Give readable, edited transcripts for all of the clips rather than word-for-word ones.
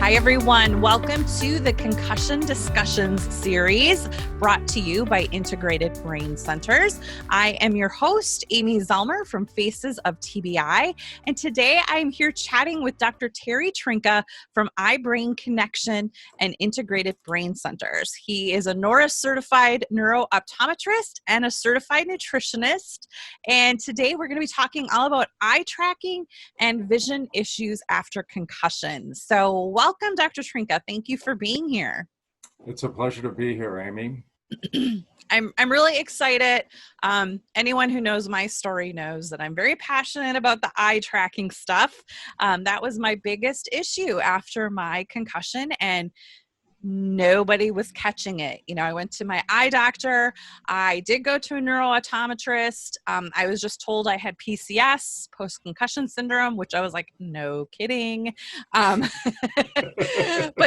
Hi, everyone. Welcome to the Concussion Discussions series brought to you by Integrated Brain Centers. I am your host, Amy Zellmer from Faces of TBI. And today I'm here chatting with Dr. Terrance Trinka from Eye-Brain Connection and Integrated Brain Centers. He is a Certified Neuro Optometrist and a Certified Nutritionist. And today we're going to be talking all about eye tracking and vision issues after concussion. So welcome, Dr. Trinka. Thank you for being here. It's a pleasure to be here, Amy. I'm really excited. Anyone who knows my story knows that I'm very passionate about the eye tracking stuff. That was my biggest issue after my concussion, and nobody was catching it. You know, I went to my eye doctor. I did go to a neuro optometrist. I was just told I had PCS, post-concussion syndrome, which I was like, no kidding. But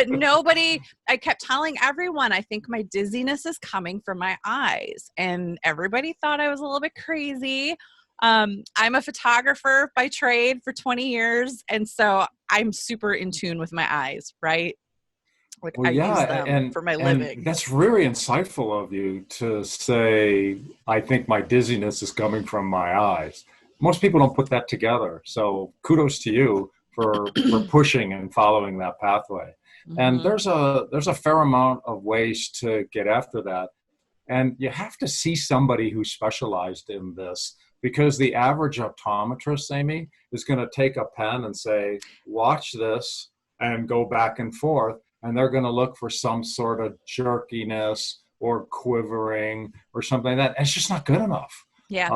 nobody, I kept telling everyone, I think my dizziness is coming from my eyes. And everybody thought I was a little bit crazy. I'm a photographer by trade for 20 years. And so I'm super in tune with my eyes, right? Like, well, I use them for my living. That's really insightful of you to say, I think my dizziness is coming from my eyes. Most people don't put that together. So kudos to you for pushing and following that pathway. Mm-hmm. And there's a fair amount of ways to get after that. And you have to see somebody who specialized in this, because the average optometrist, Amy, is going to take a pen and say, watch this, and go back and forth. And they're going to look for some sort of jerkiness or quivering or something like that. It's just not good enough. Yeah.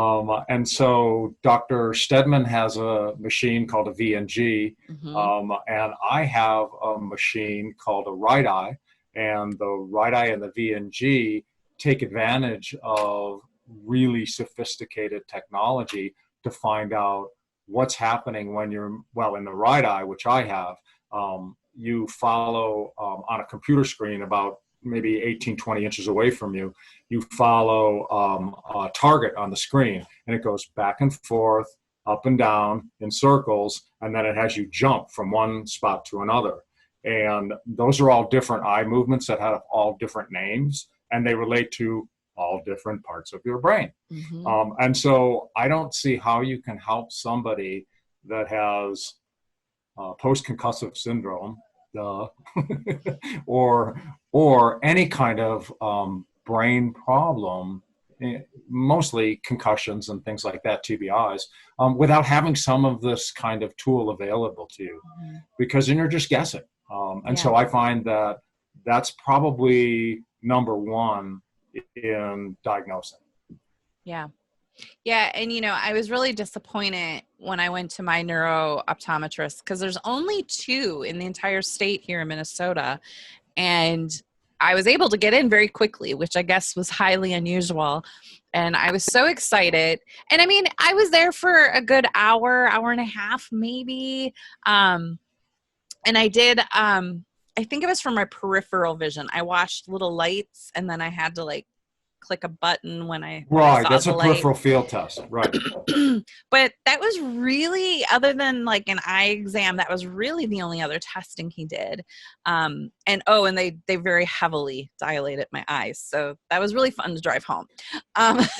And so Dr. Stedman has a machine called a VNG, mm-hmm. And I have a machine called a right eye. And the right eye and the VNG take advantage of really sophisticated technology to find out what's happening when you're, well, in the right eye, which I have. You follow on a computer screen about maybe 18, 20 inches away from you, you follow a target on the screen, and it goes back and forth, up and down in circles, and then it has you jump from one spot to another. And those are all different eye movements that have all different names, and they relate to all different parts of your brain. Mm-hmm. And so I don't see how you can help somebody that has post-concussive syndrome, or any kind of brain problem, mostly concussions and things like that, TBIs, without having some of this kind of tool available to you, mm-hmm. because then you're just guessing. So I find that that's probably number one in diagnosing. Yeah. Yeah. And, you know, I was really disappointed when I went to my neuro optometrist, because there's only 2 in the entire state here in Minnesota. And I was able to get in very quickly, which I guess was highly unusual. And I was so excited. And I mean, I was there for a good hour and a half, maybe. And I did, I think it was for my peripheral vision. I watched little lights, and then I had to click a button when I right saw that's the a light. Peripheral field test, right? But that was really, other than an eye exam, that was really the only other testing he did. And they very heavily dilated my eyes, so that was really fun to drive home.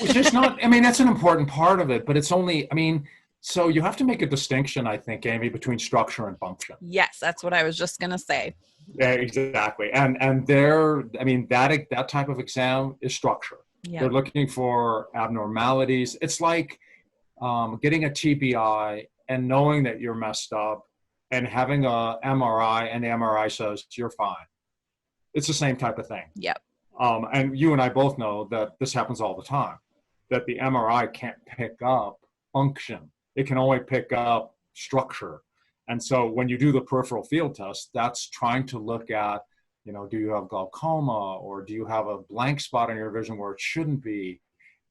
Which is not, I mean, that's an important part of it, but it's only, I mean, so you have to make a distinction, I think, Amy, between structure and function. Yes, that's what I was just going to say. Yeah, exactly. And there, I mean, that type of exam is structure. Yeah. They're looking for abnormalities. It's like getting a TBI and knowing that you're messed up, and having a MRI, and the MRI says you're fine. It's the same type of thing. Yep. And you and I both know that this happens all the time, that the MRI can't pick up function. It can only pick up structure. And so when you do the peripheral field test, that's trying to look at, you know, do you have glaucoma, or do you have a blank spot in your vision where it shouldn't be?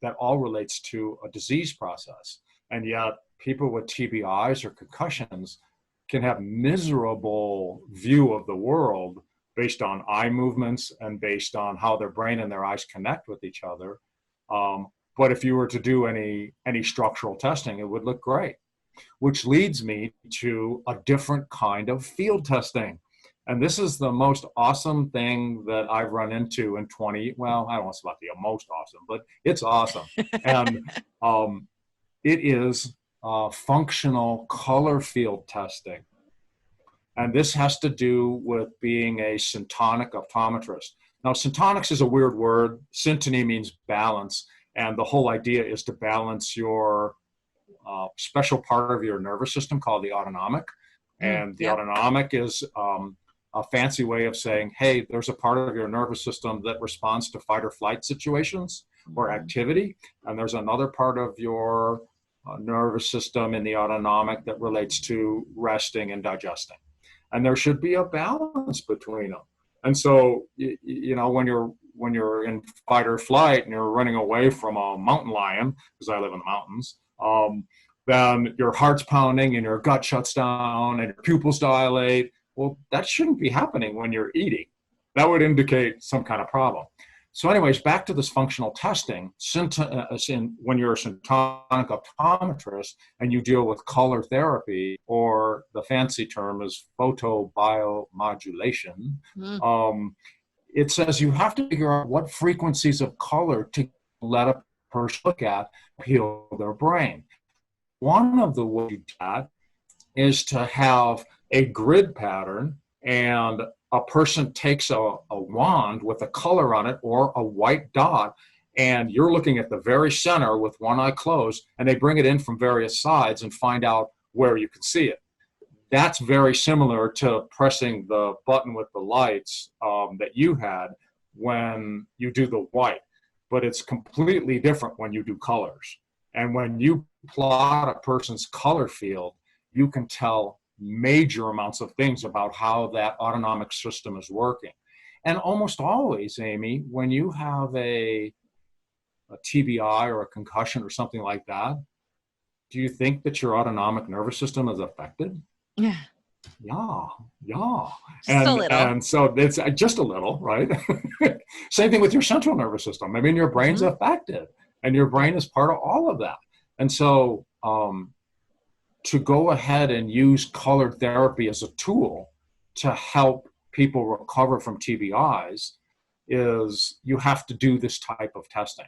That all relates to a disease process. And yet people with TBIs or concussions can have miserable view of the world based on eye movements and based on how their brain and their eyes connect with each other. But if you were to do any structural testing, it would look great, which leads me to a different kind of field testing. And this is the most awesome thing that I've run into in 20, well, I don't know if it's about the most awesome, but it's awesome. And it is functional color field testing. And this has to do with being a syntonic optometrist. Now, syntonics is a weird word. Syntony means balance. And the whole idea is to balance your special part of your nervous system called the autonomic. And the autonomic is a fancy way of saying, hey, there's a part of your nervous system that responds to fight or flight situations or activity. And there's another part of your nervous system in the autonomic that relates to resting and digesting. And there should be a balance between them. And so, you know, when you're in fight or flight and you're running away from a mountain lion, because I live in the mountains, then your heart's pounding and your gut shuts down and your pupils dilate. Well, that shouldn't be happening when you're eating. That would indicate some kind of problem. So anyways, back to this functional testing, when you're a syntonic optometrist and you deal with color therapy, or the fancy term is photobiomodulation, it says you have to figure out what frequencies of color to let a person look at, heal their brain. One of the ways to do that is to have a grid pattern, and a person takes a wand with a color on it or a white dot, and you're looking at the very center with one eye closed, and they bring it in from various sides and find out where you can see it. That's very similar to pressing the button with the lights that you had when you do the white, but it's completely different when you do colors. And when you plot a person's color field, you can tell major amounts of things about how that autonomic system is working. And almost always, Amy, when you have a TBI or a concussion or something like that, do you think that your autonomic nervous system is affected? Yeah. And, a little. And so it's just a little, right? Same thing with your central nervous system. I mean, your brain's affected, and your brain is part of all of that. And so to go ahead and use color therapy as a tool to help people recover from TBIs is you have to do this type of testing.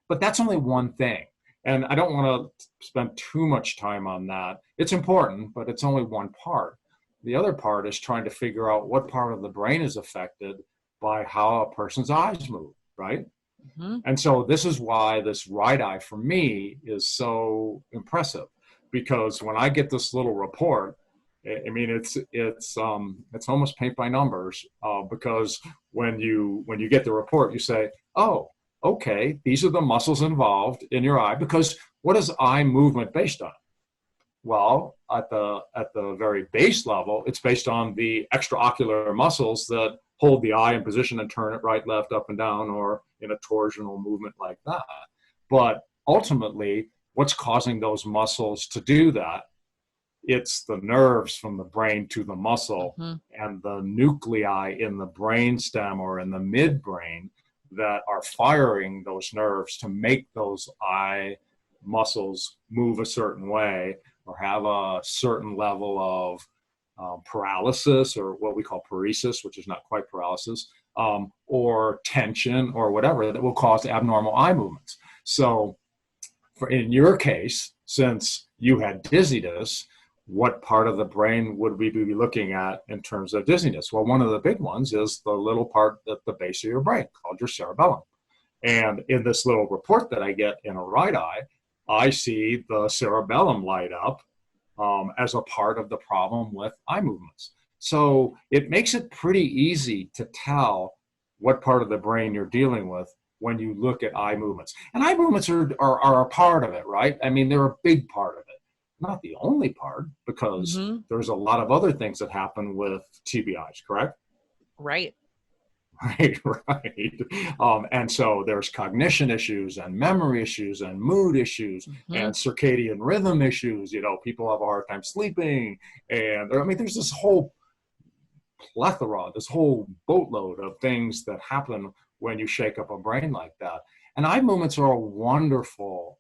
But that's only one thing. And I don't want to spend too much time on that. It's important, but it's only one part. The other part is trying to figure out what part of the brain is affected by how a person's eyes move, right? And so this is why this right eye for me is so impressive, because when I get this little report, I mean, it's almost paint by numbers, because when you get the report, you say, oh, okay, these are the muscles involved in your eye, because what is eye movement based on? Well, at the very base level, it's based on the extraocular muscles that hold the eye in position and turn it right, left, up, and down, or in a torsional movement like that. But ultimately, what's causing those muscles to do that? It's the nerves from the brain to the muscle, and the nuclei in the brainstem or in the midbrain that are firing those nerves to make those eye muscles move a certain way or have a certain level of paralysis, or what we call paresis, which is not quite paralysis, or tension or whatever that will cause abnormal eye movements. So in your case, since you had dizziness, what part of the brain would we be looking at in terms of dizziness? Well, one of the big ones is the little part at the base of your brain called your cerebellum. And in this little report that I get in a right eye, I see the cerebellum light up as a part of the problem with eye movements. So it makes it pretty easy to tell what part of the brain you're dealing with when you look at eye movements. And eye movements are a part of it, right? I mean, they're a big part of it. Not the only part, because there's a lot of other things that happen with TBIs, correct? Right. Right. And so there's cognition issues and memory issues and mood issues and circadian rhythm issues. You know, people have a hard time sleeping. And I mean, there's this whole plethora, this whole boatload of things that happen when you shake up a brain like that. And eye movements are a wonderful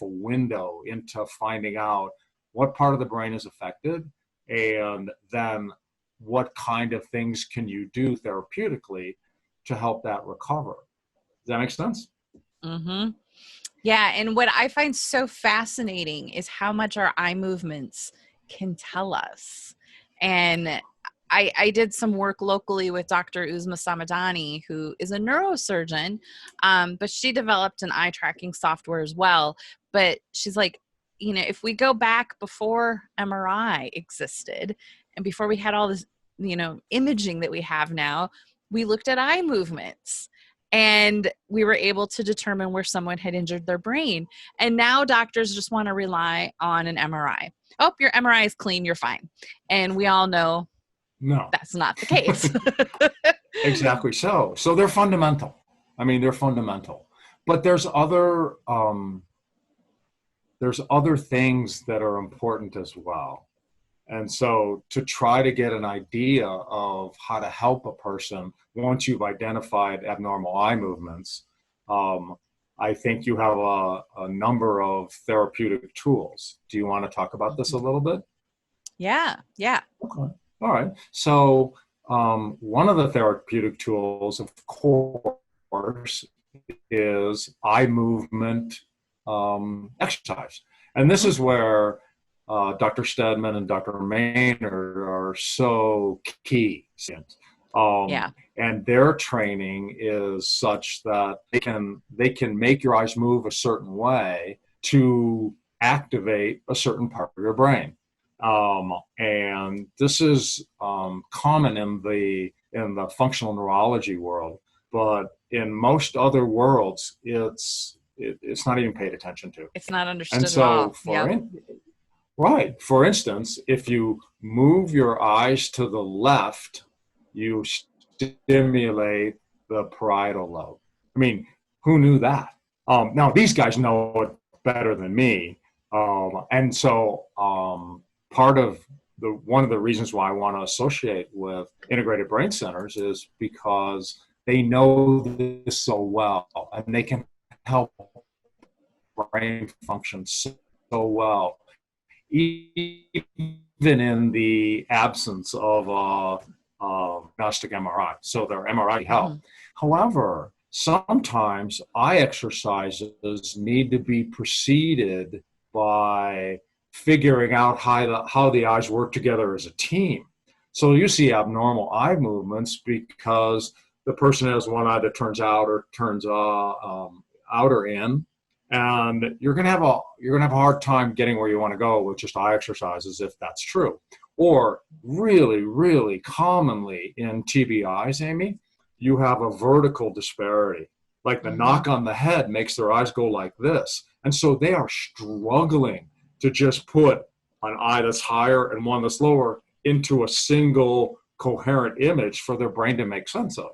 window into finding out what part of the brain is affected, and then what kind of things can you do therapeutically to help that recover. Does that make sense? Mm-hmm. Yeah. And what I find so fascinating is how much our eye movements can tell us. And I did some work locally with Dr. Uzma Samadani, who is a neurosurgeon, but she developed an eye tracking software as well. But she's like, if we go back before MRI existed and before we had all this, imaging that we have now, we looked at eye movements and we were able to determine where someone had injured their brain. And now doctors just want to rely on an MRI. Oh, your MRI is clean, you're fine. And we all know No, that's not the case. exactly. So they're fundamental. I mean, they're fundamental, but there's other things that are important as well. And so to try to get an idea of how to help a person once you've identified abnormal eye movements, I think you have a number of therapeutic tools. Do you want to talk about this a little bit? Yeah. Okay. All right. So one of the therapeutic tools, of course, is eye movement exercise. And this is where Dr. Stedman and Dr. Maynard are so key. And their training is such that they can make your eyes move a certain way to activate a certain part of your brain. And this is common in the functional neurology world, but in most other worlds, it's not even paid attention to. It's not understood at all. Right. For instance, if you move your eyes to the left, you stimulate the parietal lobe. I mean, who knew that? Now, these guys know it better than me. And so one of the reasons why I want to associate with integrated brain centers is because they know this so well, and they can help brain function so well, even in the absence of diagnostic MRI. So their MRI help. Mm-hmm. However, sometimes eye exercises need to be preceded by figuring out how the eyes work together as a team. So you see abnormal eye movements because the person has one eye that turns out or turns out or in, and you're gonna have a hard time getting where you want to go with just eye exercises if that's true. Or really, really commonly in TBIs, Amy, you have a vertical disparity. Like the knock on the head makes their eyes go like this. And so they are struggling to just put an eye that's higher and one that's lower into a single coherent image for their brain to make sense of.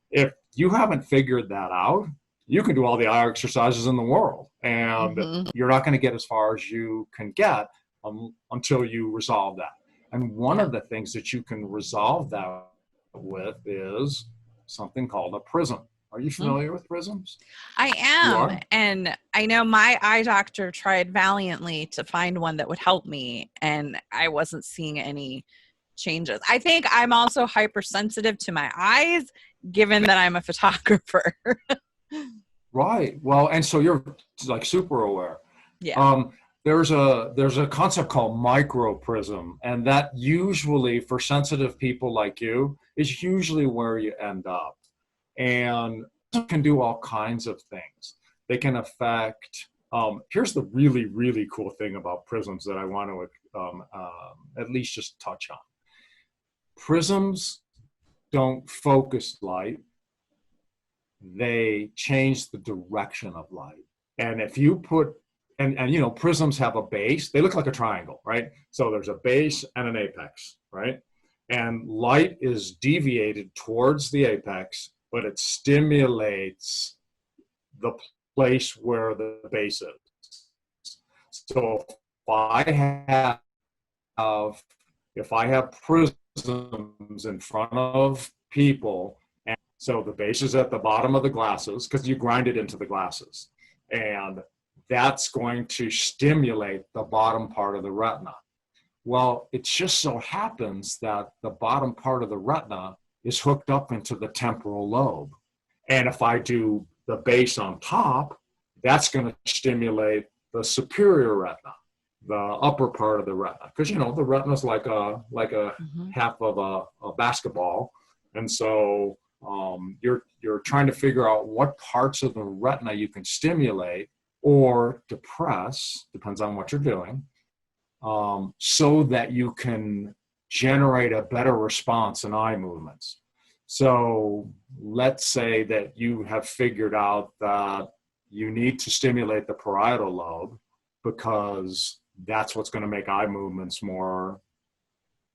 If you haven't figured that out, you can do all the eye exercises in the world, and you're not going to get as far as you can get until you resolve that. And one of the things that you can resolve that with is something called a prism. Are you familiar with prisms? I am. And I know my eye doctor tried valiantly to find one that would help me, and I wasn't seeing any changes. I think I'm also hypersensitive to my eyes, given that I'm a photographer. Right. Well, and so you're like super aware. Yeah. There's a concept called microprism, and that usually for sensitive people like you is usually where you end up. And it can do all kinds of things. They can affect, here's the really, really cool thing about prisms that I want to at least just touch on. Prisms don't focus light. They change the direction of light. And if you put, and you know, prisms have a base. They look like a triangle, right? So there's a base and an apex, right? And light is deviated towards the apex, but it stimulates the place where the base is. So if I have prisms in front of people, and so the base is at the bottom of the glasses because you grind it into the glasses, and that's going to stimulate the bottom part of the retina. Well, it just so happens that the bottom part of the retina is hooked up into the temporal lobe. And if I do the base on top, that's going to stimulate the superior retina, the upper part of the retina. Because, the retina is like a half of a basketball. And so you're trying to figure out what parts of the retina you can stimulate or depress, depends on what you're doing, so that you can generate a better response in eye movements. So let's say that you have figured out that you need to stimulate the parietal lobe because that's what's going to make eye movements more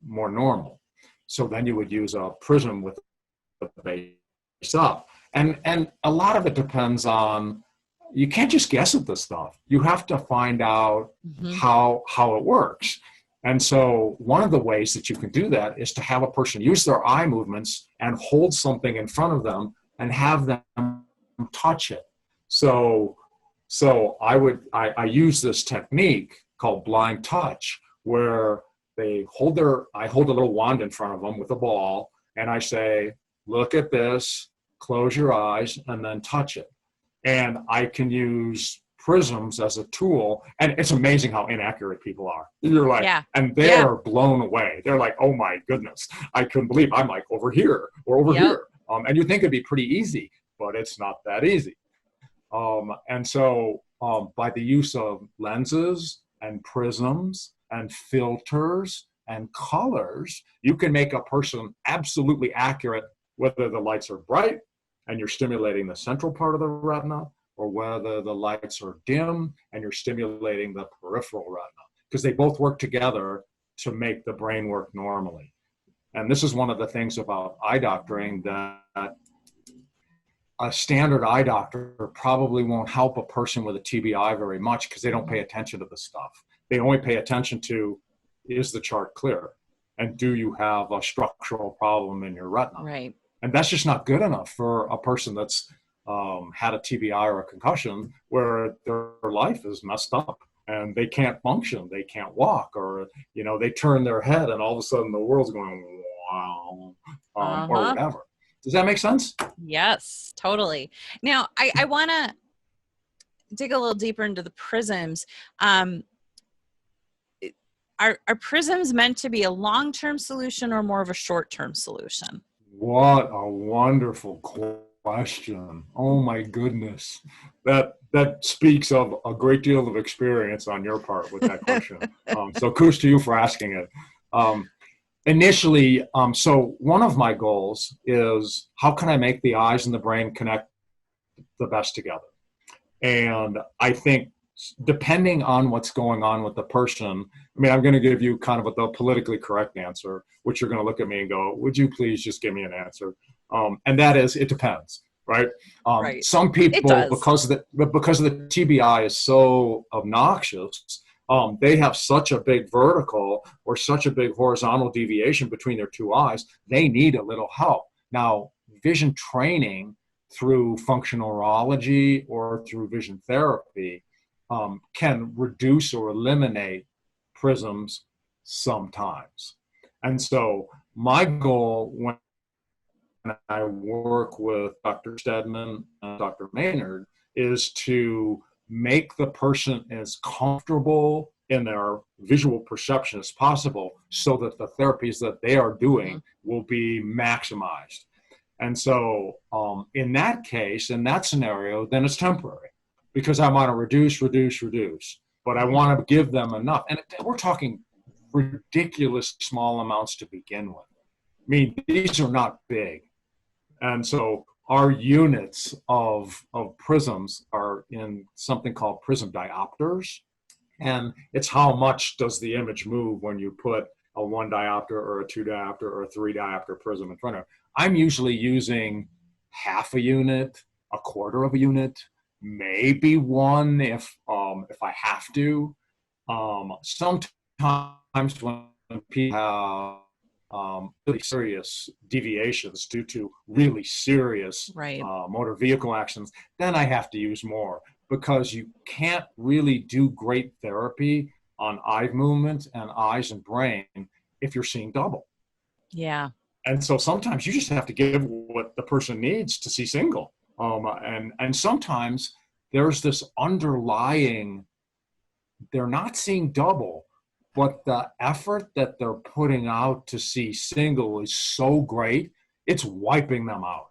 normal. So then you would use a prism with the base up. And a lot of it depends on, you can't just guess at this stuff. You have to find out how it works. And so one of the ways that you can do that is to have a person use their eye movements and hold something in front of them and have them touch it. So I use this technique called blind touch, where I hold a little wand in front of them with a ball, and I say, look at this, close your eyes, and then touch it. And I can use prisms as a tool, and it's amazing how inaccurate people are. You're like, and they're blown away. They're like, oh my goodness, I couldn't believe I'm like over here or over here. And you think it'd be pretty easy, but it's not that easy. And so by the use of lenses and prisms and filters and colors, you can make a person absolutely accurate, whether the lights are bright and you're stimulating the central part of the retina, or whether the lights are dim and you're stimulating the peripheral retina, because they both work together to make the brain work normally. And this is one of the things about eye doctoring, that a standard eye doctor probably won't help a person with a TBI very much, because they don't pay attention to the stuff. They only pay attention to, is the chart clear? And do you have a structural problem in your retina? Right. And that's just not good enough for a person that's had a TBI or a concussion, where their life is messed up and they can't function, they can't walk, or they turn their head and all of a sudden the world's going wow, or whatever. Does that make sense? Yes, totally. Now I want to dig a little deeper into the prisms. Are prisms meant to be a long-term solution or more of a short-term solution? What a wonderful question. Oh my goodness. That speaks of a great deal of experience on your part with that question. So kudos to you for asking it. Initially, so one of my goals is, how can I make the eyes and the brain connect the best together? And I think, depending on what's going on with the person, I'm going to give you kind of the politically correct answer, which you're going to look at me and go, would you please just give me an answer? And that is, it depends, right? Right. Some people, because the TBI is so obnoxious, they have such a big vertical or such a big horizontal deviation between their two eyes, they need a little help. Now, vision training through functional neurology or through vision therapy can reduce or eliminate prisms sometimes. And so my goal when I work with Dr. Stedman and Dr. Maynard is to make the person as comfortable in their visual perception as possible, so that the therapies that they are doing will be maximized. And so in that case, in that scenario, then it's temporary, because I want to reduce, but I want to give them enough. And we're talking ridiculous small amounts to begin with. These are not big. And so our units of prisms are in something called prism diopters. And it's how much does the image move when you put a 1 diopter or a 2 diopter or a 3 diopter prism in front of it. I'm usually using half a unit, a quarter of a unit, maybe one if I have to. Sometimes when people have really serious deviations due to really serious motor vehicle accidents, then I have to use more, because you can't really do great therapy on eye movement and eyes and brain if you're seeing double. Yeah. And so sometimes you just have to give what the person needs to see single. And sometimes there's this underlying, they're not seeing double, but the effort that they're putting out to see single is so great, it's wiping them out.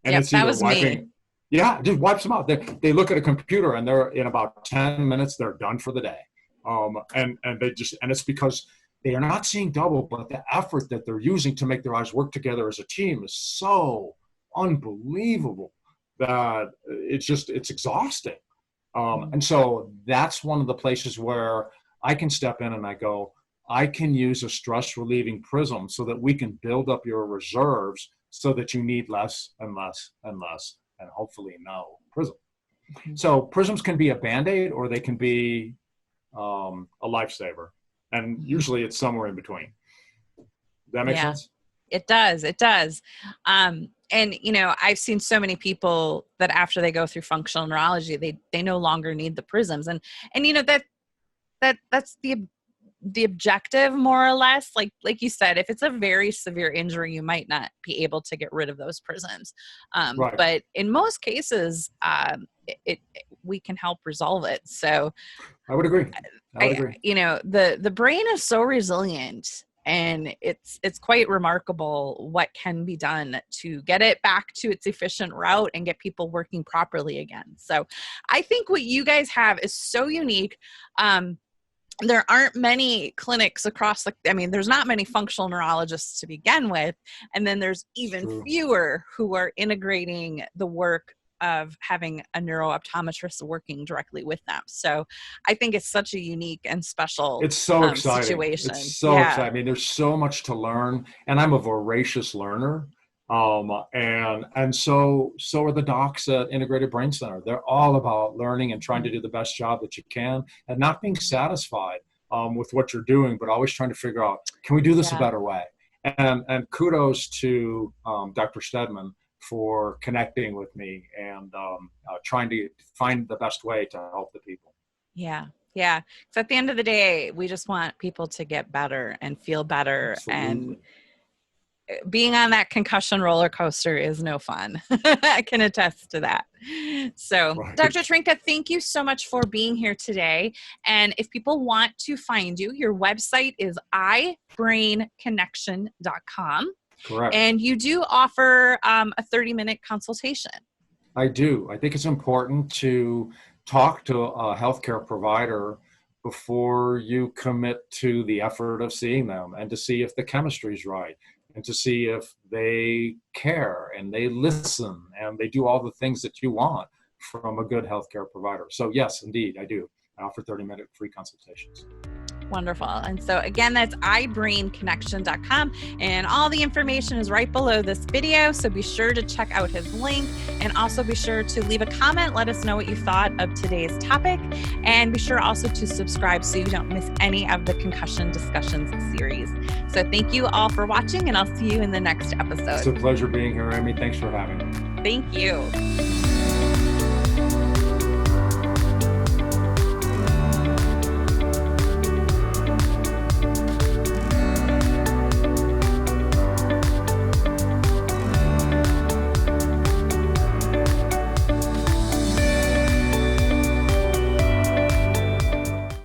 And yep, it's either that was wiping, me. Yeah, it just wipes them out. They look at a computer and they're in about 10 minutes, they're done for the day. And it's because they are not seeing double, but the effort that they're using to make their eyes work together as a team is so unbelievable that it's exhausting. And so that's one of the places where I can step in and I go, I can use a stress relieving prism so that we can build up your reserves so that you need less and less and less and hopefully no prism. So prisms can be a Band-Aid or they can be a lifesaver. And usually it's somewhere in between. Does that make sense? It does. It does. And, I've seen so many people that after they go through functional neurology, they no longer need the prisms. And that's the objective, more or less. Like you said, if it's a very severe injury, you might not be able to get rid of those prisms. Right. But in most cases, we can help resolve it. So I would agree. The brain is so resilient, and it's quite remarkable what can be done to get it back to its efficient route and get people working properly again. So I think what you guys have is so unique. There aren't many clinics across there's not many functional neurologists to begin with. And then there's even fewer who are integrating the work of having a neuro optometrist working directly with them. So I think it's such a unique and special exciting situation. It's so exciting. There's so much to learn, and I'm a voracious learner. And so are the docs at Integrated Brain Center. They're all about learning and trying to do the best job that you can and not being satisfied with what you're doing, but always trying to figure out, can we do this a better way? And kudos to Dr. Stedman for connecting with me and trying to find the best way to help the people. Yeah. Yeah. So at the end of the day, we just want people to get better and feel better. Absolutely. And being on that concussion roller coaster is no fun. I can attest to that. So Dr. Trinka, thank you so much for being here today. And if people want to find you, your website is eyebrainconnection.com. Correct. And you do offer a 30-minute consultation. I do. I think it's important to talk to a healthcare provider before you commit to the effort of seeing them, and to see if the chemistry is right, and to see if they care and they listen and they do all the things that you want from a good healthcare provider. So yes, indeed, I do. I offer 30-minute free consultations. Wonderful. And so again, that's eyebrainconnection.com, and all the information is right below this video. So be sure to check out his link, and also be sure to leave a comment. Let us know what you thought of today's topic, and be sure also to subscribe so you don't miss any of the Concussion Discussions series. So thank you all for watching, and I'll see you in the next episode. It's a pleasure being here, Amy. Thanks for having me. Thank you.